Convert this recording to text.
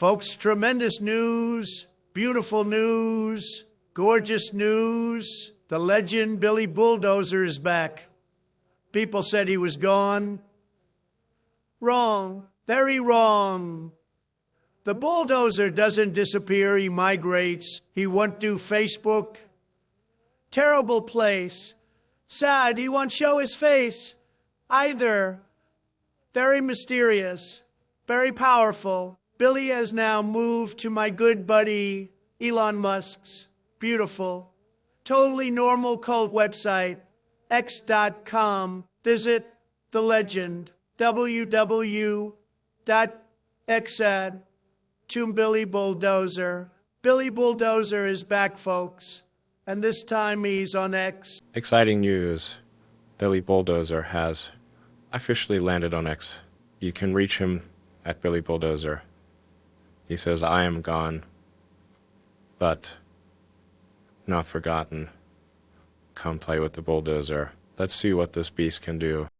Folks, tremendous news, beautiful news, gorgeous news. The legend Billy Bulldozer is back. People said he was gone. Wrong, very wrong. The Bulldozer doesn't disappear, he migrates. He won't do Facebook. Terrible place. Sad, he won't show his face either. Very mysterious, very powerful. Billy has now moved to my good buddy Elon Musk's beautiful, totally normal cult website, x.com. Visit the legend, www.xad to Billy Bulldozer. Billy Bulldozer is back, folks, and this time he's on X. Exciting news. Billy Bulldozer has officially landed on X. You can reach him at Billy Bulldozer. He says, I am gone, but not forgotten. Come play with the Bulldozer. Let's see what this beast can do.